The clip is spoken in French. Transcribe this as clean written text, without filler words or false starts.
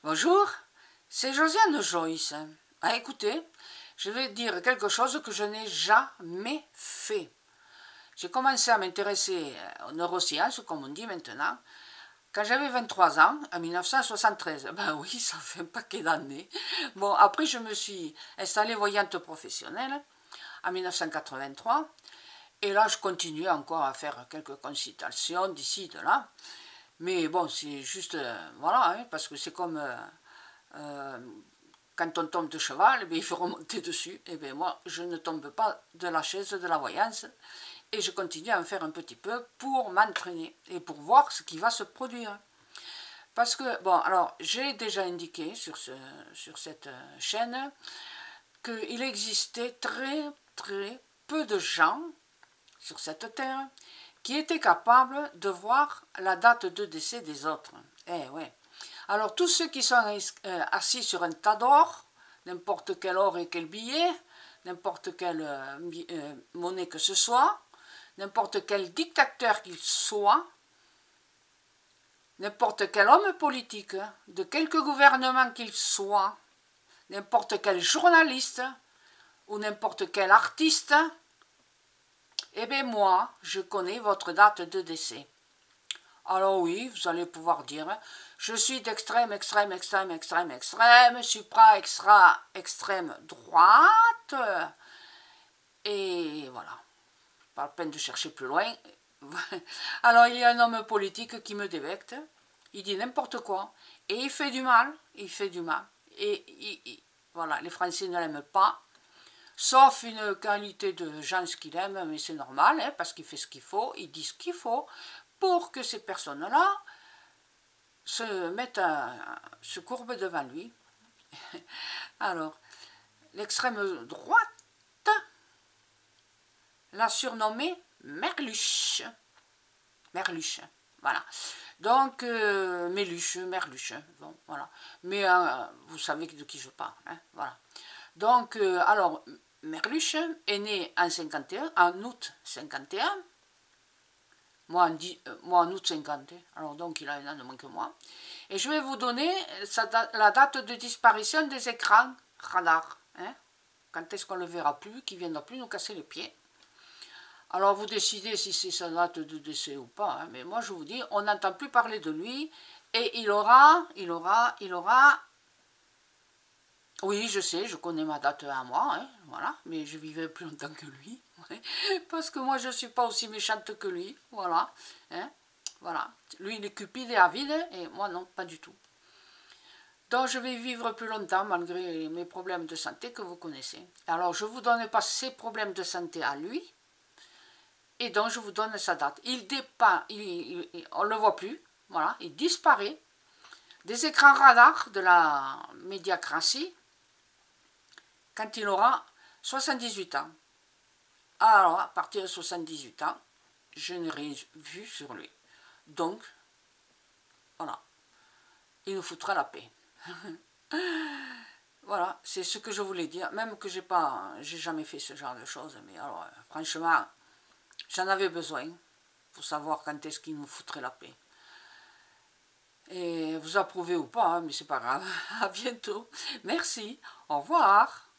Bonjour, c'est Josiane Joyce. Ah, écoutez, je vais dire quelque chose que je n'ai jamais fait. J'ai commencé à m'intéresser aux neurosciences, comme on dit maintenant, quand j'avais 23 ans, en 1973. Ben oui, ça fait un paquet d'années. Bon, après, je me suis installée voyante professionnelle en 1983. Et là, je continue encore à faire quelques consultations d'ici, de là. Mais bon, c'est juste, voilà, hein, parce que c'est comme quand on tombe de cheval, il faut remonter dessus. Et bien moi, je ne tombe pas de la chaise de la voyance et je continue à en faire un petit peu pour m'entraîner et pour voir ce qui va se produire. Parce que, bon, alors, j'ai déjà indiqué sur cette chaîne qu'il existait très peu de gens sur cette terre qui étaient capables de voir la date de décès des autres. Eh ouais. Alors tous ceux qui sont assis sur un tas d'or, n'importe quel or et quel billet, n'importe quelle monnaie que ce soit, n'importe quel dictateur qu'il soit, n'importe quel homme politique, de quelque gouvernement qu'il soit, n'importe quel journaliste ou n'importe quel artiste, eh bien moi, je connais votre date de décès. Alors oui, vous allez pouvoir dire, je suis d'extrême, supra, extrême droite, et voilà, pas la peine de chercher plus loin. Alors il y a un homme politique qui me débecte, il dit n'importe quoi, et il fait du mal, et voilà, les Français ne l'aiment pas, sauf une qualité de gens qu'il aime, mais c'est normal, hein, parce qu'il fait ce qu'il faut, il dit ce qu'il faut, pour que ces personnes-là se courbent devant lui. Alors, l'extrême droite l'a surnommé Merluche. Merluche, voilà. Donc, Merluche, bon, voilà. Mais vous savez de qui je parle, hein, voilà. Donc, alors, Merluche est né en 51, en août 51, moi en août 50, alors donc il a un an de moins que moi. Et je vais vous donner la date de disparition des écrans radars. Hein, quand est-ce qu'on ne le verra plus, qu'il ne viendra plus nous casser les pieds. Alors vous décidez si c'est sa date de décès ou pas. Hein, mais moi je vous dis, on n'entend plus parler de lui. Et il aura... Oui, je sais, je connais ma date à moi, hein, voilà, mais je vivais plus longtemps que lui, ouais, parce que moi je ne suis pas aussi méchante que lui, voilà, hein, voilà. Lui il est cupide et avide, et moi non, pas du tout. Donc je vais vivre plus longtemps malgré mes problèmes de santé que vous connaissez. Alors je ne vous donne pas ses problèmes de santé à lui, et donc je vous donne sa date. Il dépeint, on ne le voit plus, voilà, il disparaît des écrans radars de la médiacratie, quand il aura 78 ans. Alors, à partir de 78 ans, je n'ai rien vu sur lui. Donc, voilà, il nous foutra la paix. Voilà, c'est ce que je voulais dire, même que j'ai jamais fait ce genre de choses, mais alors, franchement, j'en avais besoin pour savoir quand est-ce qu'il nous foutrait la paix. Et vous approuvez ou pas, hein, mais c'est pas grave. À bientôt. Merci. Au revoir.